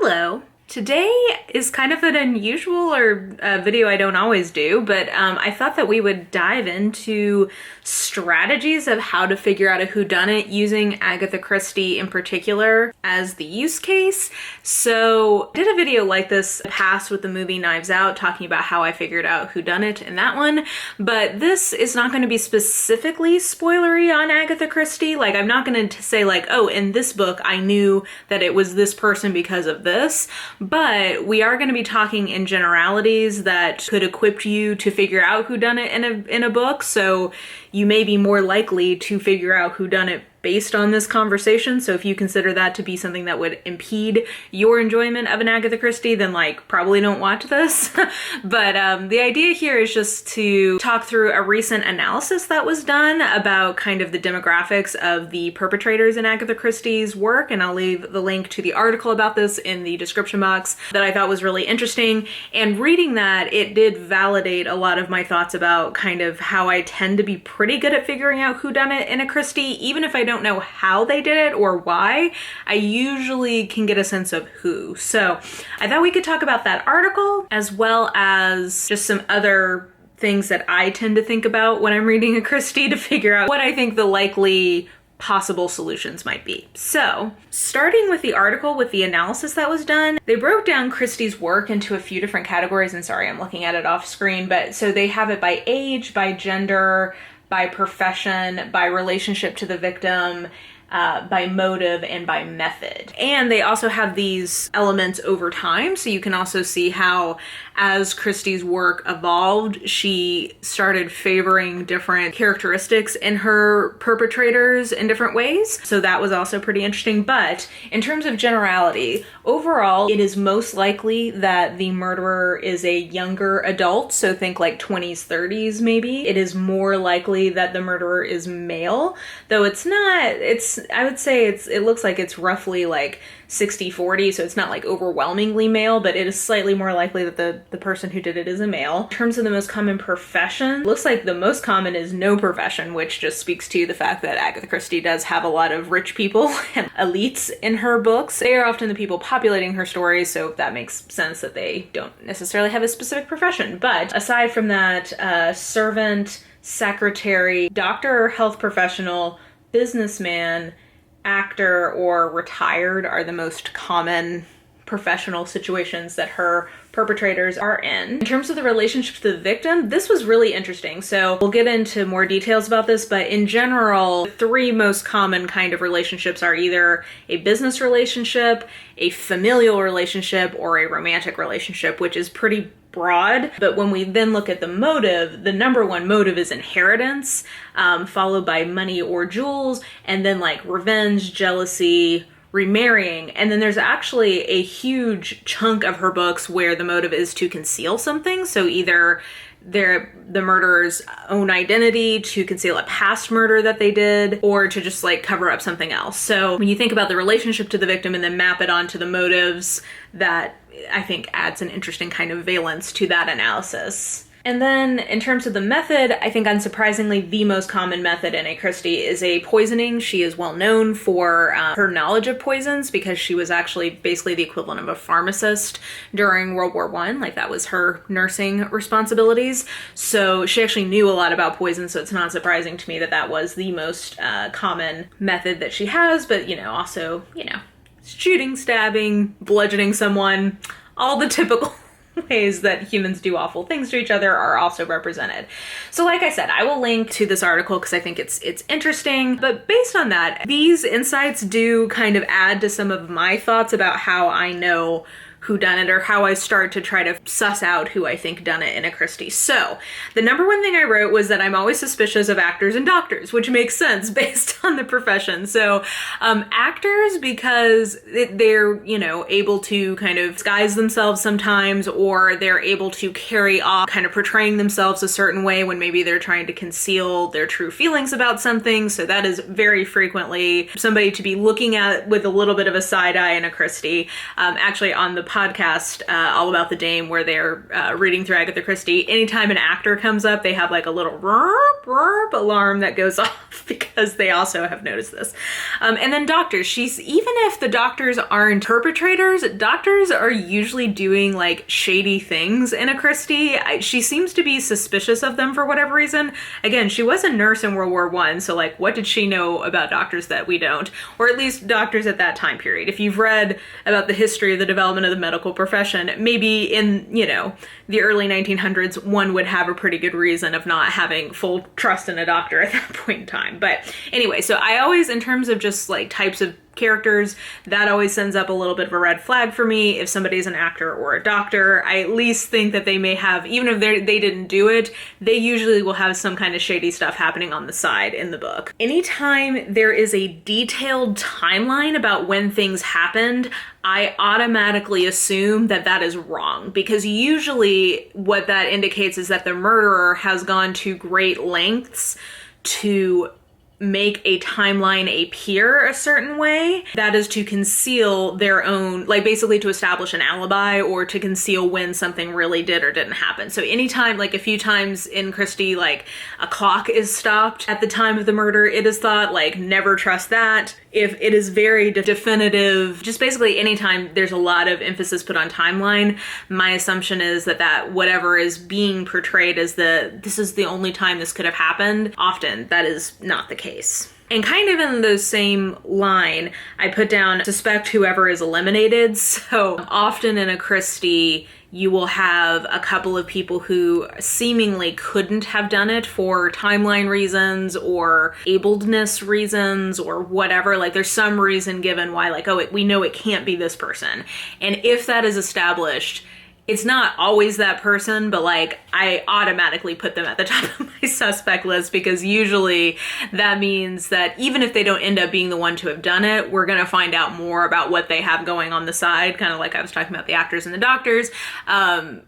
Hello. Today is kind of an unusual video I don't always do, but I thought that we would dive into strategies of how to figure out a whodunit using Agatha Christie in particular as the use case. So I did a video like this past with the movie Knives Out, talking about how I figured out whodunit in that one, but this is not going to be specifically spoilery on Agatha Christie. Like, I'm not going to say like, oh, in this book I knew that it was this person because of this. But we are going to be talking in generalities that could equip you to figure out whodunit in a book. So you may be more likely to figure out whodunit based on this conversation. So if you consider that to be something that would impede your enjoyment of an Agatha Christie, then like probably don't watch this. But the idea here is just to talk through a recent analysis that was done about kind of the demographics of the perpetrators in Agatha Christie's work. And I'll leave the link to the article about this in the description box that I thought was really interesting. And reading that, it did validate a lot of my thoughts about kind of how I tend to be pretty good at figuring out whodunit in a Christie, even if I don't know how they did it or why. I usually can get a sense of who. So I thought we could talk about that article as well as just some other things that I tend to think about when I'm reading a Christie to figure out what I think the likely possible solutions might be. So starting with the article with the analysis that was done, they broke down Christie's work into a few different categories. And sorry, I'm looking at it off screen, but so they have it by age, by gender, by profession, by relationship to the victim, by motive, and by method. And they also have these elements over time, so you can also see how as Christie's work evolved, she started favoring different characteristics in her perpetrators in different ways. So that was also pretty interesting. But in terms of generality, overall, it is most likely that the murderer is a younger adult. So think like 20s, 30s, maybe. It is more likely that the murderer is male, though it's not, I would say it looks like it's roughly like 60-40, so it's not like overwhelmingly male, but it is slightly more likely that the person who did it is a male. In terms of the most common profession, looks like the most common is no profession, which just speaks to the fact that Agatha Christie does have a lot of rich people and elites in her books. They are often the people populating her stories, so that makes sense that they don't necessarily have a specific profession. But aside from that, servant, secretary, doctor or health professional, businessman, actor, or retired are the most common professional situations that her perpetrators are in. In terms of the relationship to the victim, this was really interesting. So we'll get into more details about this, but in general, the three most common kind of relationships are either a business relationship, a familial relationship, or a romantic relationship, which is pretty broad. But when we then look at the motive, the number one motive is inheritance, followed by money or jewels, and then like revenge, jealousy, remarrying. And then there's actually a huge chunk of her books where the motive is to conceal something. So either the murderer's own identity, to conceal a past murder that they did, or to just like cover up something else. So when you think about the relationship to the victim and then map it onto the motives, that I think adds an interesting kind of valence to that analysis. And then in terms of the method, I think unsurprisingly, the most common method in a Christie is a poisoning. She is well known for her knowledge of poisons because she was actually basically the equivalent of a pharmacist during World War I. Like that was her nursing responsibilities. So she actually knew a lot about poison. So it's not surprising to me that that was the most common method that she has. But, also, shooting, stabbing, bludgeoning someone, all the typical ways that humans do awful things to each other are also represented. So like I said, I will link to this article because I think it's interesting. But based on that, these insights do kind of add to some of my thoughts about how I know whodunit, or how I start to try to suss out who I think done it in a Christie. So the number one thing I wrote was that I'm always suspicious of actors and doctors, which makes sense based on the profession. So actors, because they're, able to kind of disguise themselves sometimes, or they're able to carry off kind of portraying themselves a certain way when maybe they're trying to conceal their true feelings about something. So that is very frequently somebody to be looking at with a little bit of a side eye in a Christie. Actually on the podcast all about the Dame where they're reading through Agatha Christie. Anytime an actor comes up, they have like a little burp, burp alarm that goes off because they also have noticed this. And then doctors. Even if the doctors aren't perpetrators, doctors are usually doing like shady things in a Christie. She seems to be suspicious of them for whatever reason. Again, she was a nurse in World War I, so like what did she know about doctors that we don't? Or at least doctors at that time period. If you've read about the history of the development of the medical profession, maybe in, the early 1900s, one would have a pretty good reason of not having full trust in a doctor at that point in time. But anyway, so I always, in terms of just like types of characters, that always sends up a little bit of a red flag for me. If somebody's an actor or a doctor, I at least think that they may have, even if they didn't do it, they usually will have some kind of shady stuff happening on the side in the book. Anytime there is a detailed timeline about when things happened, I automatically assume that that is wrong, because usually what that indicates is that the murderer has gone to great lengths to make a timeline appear a certain way. That is to conceal their own, like basically to establish an alibi or to conceal when something really did or didn't happen. So anytime, like a few times in Christie, like a clock is stopped at the time of the murder, it is thought like never trust that. If it is very definitive, just basically anytime there's a lot of emphasis put on timeline, my assumption is that whatever is being portrayed as this is the only time this could have happened, often that is not the case. And kind of in the same line, I put down suspect whoever is eliminated. So often in a Christie, you will have a couple of people who seemingly couldn't have done it for timeline reasons or ableness reasons or whatever. Like there's some reason given why, like, we know it can't be this person. And if that is established, it's not always that person, but like I automatically put them at the top of my suspect list, because usually that means that even if they don't end up being the one to have done it, we're going to find out more about what they have going on the side, kind of like I was talking about the actors and the doctors.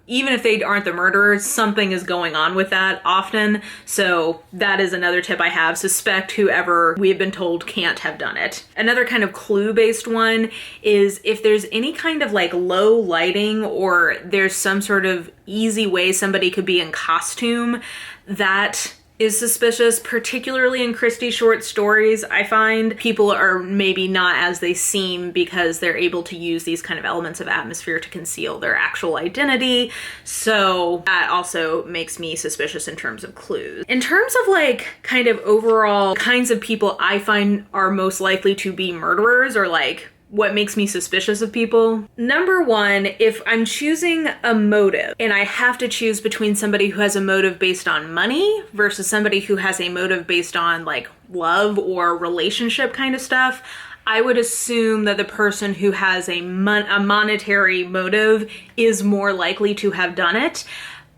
Even if they aren't the murderers, something is going on with that often. So that is another tip I have. Suspect whoever we have been told can't have done it. Another kind of clue-based one is if there's any kind of like low lighting or there's some sort of easy way somebody could be in costume, that is suspicious, particularly in Christie short stories. I find people are maybe not as they seem because they're able to use these kind of elements of atmosphere to conceal their actual identity. So that also makes me suspicious in terms of clues. In terms of like kind of overall kinds of people I find are most likely to be murderers, or like what makes me suspicious of people. Number one, if I'm choosing a motive and I have to choose between somebody who has a motive based on money versus somebody who has a motive based on like love or relationship kind of stuff, I would assume that the person who has a monetary motive is more likely to have done it.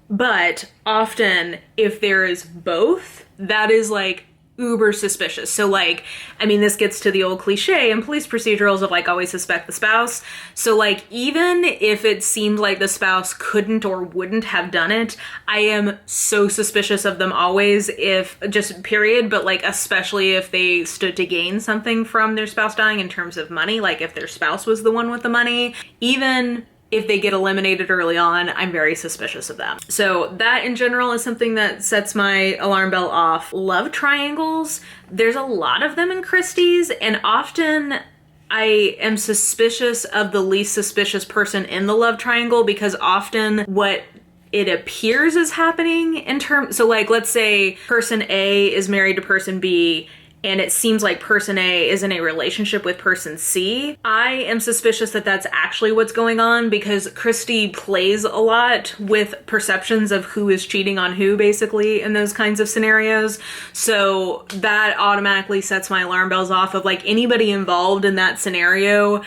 But often if there is both, that is like uber suspicious. So like, I mean, this gets to the old cliche in police procedurals of like always suspect the spouse. So like, even if it seemed like the spouse couldn't or wouldn't have done it, I am so suspicious of them always, if just period, but like especially if they stood to gain something from their spouse dying in terms of money, like if their spouse was the one with the money, even if they get eliminated early on, I'm very suspicious of them. So that in general is something that sets my alarm bell off. Love triangles, there's a lot of them in Christie's, and often I am suspicious of the least suspicious person in the love triangle, because often what it appears is happening in terms, so like let's say person A is married to person B, and it seems like person A is in a relationship with person C, I am suspicious that that's actually what's going on, because Christie plays a lot with perceptions of who is cheating on who, basically, in those kinds of scenarios. So that automatically sets my alarm bells off of like anybody involved in that scenario,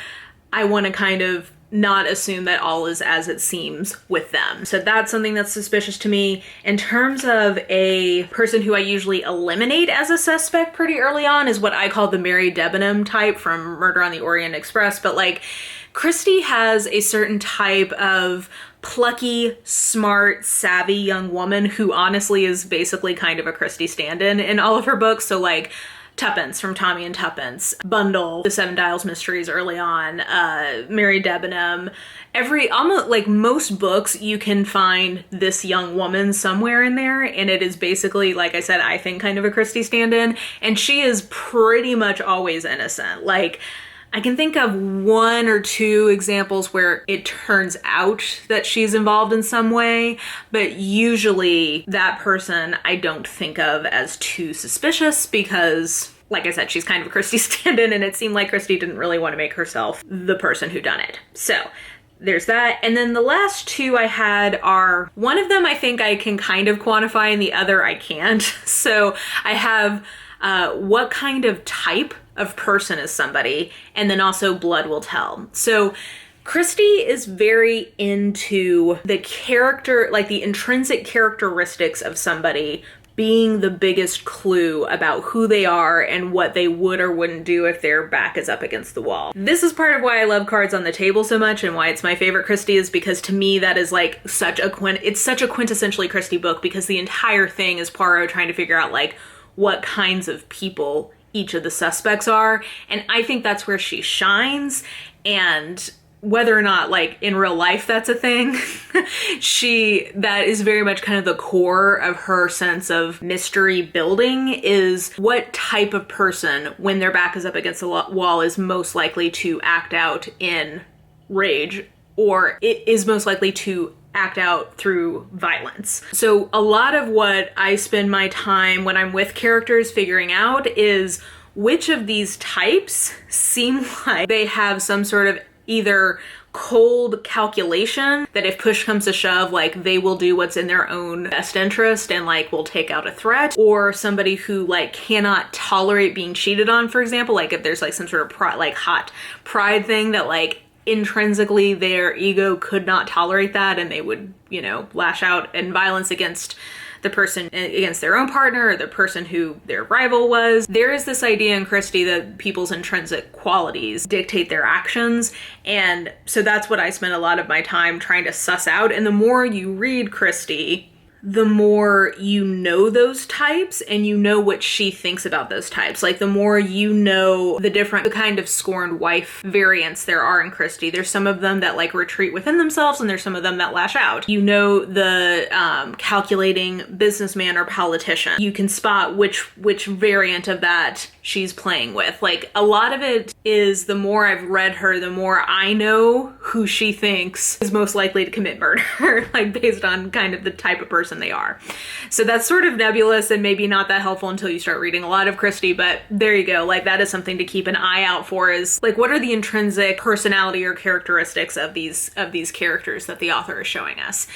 I want to kind of not assume that all is as it seems with them. So that's something that's suspicious to me. In terms of a person who I usually eliminate as a suspect pretty early on is what I call the Mary Debenham type from Murder on the Orient Express. But like, Christie has a certain type of plucky, smart, savvy young woman who honestly is basically kind of a Christie stand-in in all of her books. So like, Tuppence from Tommy and Tuppence, Bundle, The Seven Dials Mysteries early on, Mary Debenham. Almost like most books, you can find this young woman somewhere in there, and it is basically, like I said, I think kind of a Christie stand-in, and she is pretty much always innocent. Like, I can think of one or two examples where it turns out that she's involved in some way, but usually that person I don't think of as too suspicious because, like I said, she's kind of a Christie stand-in, and it seemed like Christie didn't really want to make herself the person who done it. So there's that. And then the last two I had are, one of them I think I can kind of quantify and the other I can't. So I have what kind of type of person is somebody, and then also blood will tell. So Christie is very into the character, like the intrinsic characteristics of somebody being the biggest clue about who they are and what they would or wouldn't do if their back is up against the wall. This is part of why I love Cards on the Table so much and why it's my favorite Christie, is because to me that is like it's such a quintessentially Christie book, because the entire thing is Poirot trying to figure out like what kinds of people each of the suspects are. And I think that's where she shines. And whether or not like in real life that's a thing, that is very much kind of the core of her sense of mystery building, is what type of person, when their back is up against the wall, is most likely to act out in rage, or it is most likely to act out through violence. So a lot of what I spend my time when I'm with characters figuring out is which of these types seem like they have some sort of either cold calculation that if push comes to shove, like they will do what's in their own best interest and like will take out a threat, or somebody who like cannot tolerate being cheated on, for example. Like if there's like some sort of hot pride thing that like intrinsically their ego could not tolerate that, and they would, lash out in violence against the person, against their own partner or the person who their rival was. There is this idea in Christie that people's intrinsic qualities dictate their actions, and so that's what I spend a lot of my time trying to suss out. And the more you read Christie, the more you know those types and you know what she thinks about those types. Like the more you know the kind of scorned wife variants there are in Christie. There's some of them that like retreat within themselves, and there's some of them that lash out. You know the calculating businessman or politician. You can spot which variant of that she's playing with. Like a lot of it is, the more I've read her, the more I know who she thinks is most likely to commit murder, like based on kind of the type of person they are. So that's sort of nebulous and maybe not that helpful until you start reading a lot of Christie, but there you go. Like that is something to keep an eye out for, is like what are the intrinsic personality or characteristics of these characters that the author is showing us.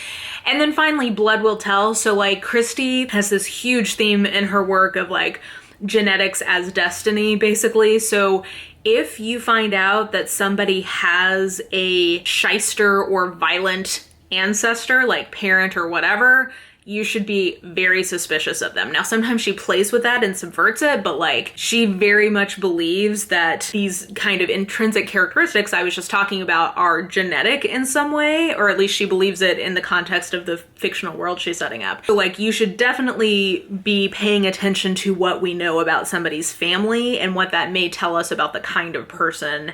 And then finally, blood will tell. So like Christie has this huge theme in her work of like genetics as destiny, basically. So if you find out that somebody has a shyster or violent ancestor, like parent or whatever, you should be very suspicious of them. Now, sometimes she plays with that and subverts it, but like she very much believes that these kind of intrinsic characteristics I was just talking about are genetic in some way, or at least she believes it in the context of the fictional world she's setting up. So like you should definitely be paying attention to what we know about somebody's family and what that may tell us about the kind of person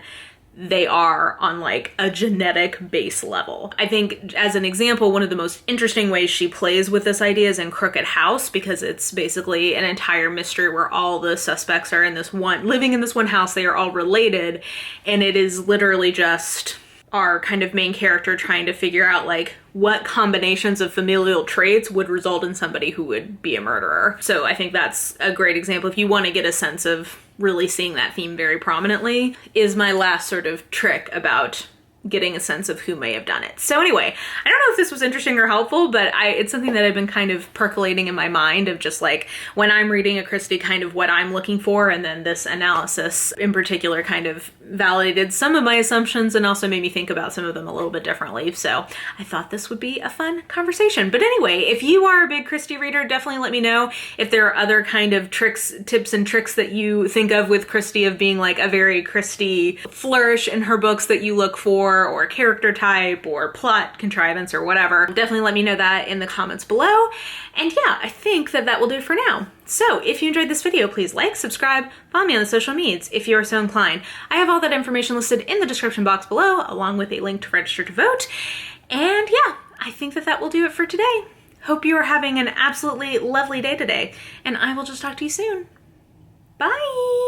they are on like a genetic base level. I think as an example, one of the most interesting ways she plays with this idea is in Crooked House, because it's basically an entire mystery where all the suspects are living in this one house. They are all related, and it is literally just our kind of main character trying to figure out like what combinations of familial traits would result in somebody who would be a murderer. So I think that's a great example. If you want to get a sense of really seeing that theme very prominently, is my last sort of trick about getting a sense of who may have done it. So anyway, I don't know if this was interesting or helpful, but it's something that I've been kind of percolating in my mind of just like when I'm reading a Christie, kind of what I'm looking for. And then this analysis in particular kind of validated some of my assumptions and also made me think about some of them a little bit differently. So I thought this would be a fun conversation. But anyway, if you are a big Christie reader, definitely let me know if there are other kind of tips and tricks that you think of with Christie of being like a very Christie flourish in her books that you look for, for, or character type, or plot contrivance, or whatever. Definitely let me know that in the comments below. And yeah, I think that that will do it for now. So if you enjoyed this video, please like, subscribe, follow me on the social medias if you are so inclined. I have all that information listed in the description box below, along with a link to register to vote. And yeah, I think that that will do it for today. Hope you are having an absolutely lovely day today, and I will just talk to you soon. Bye!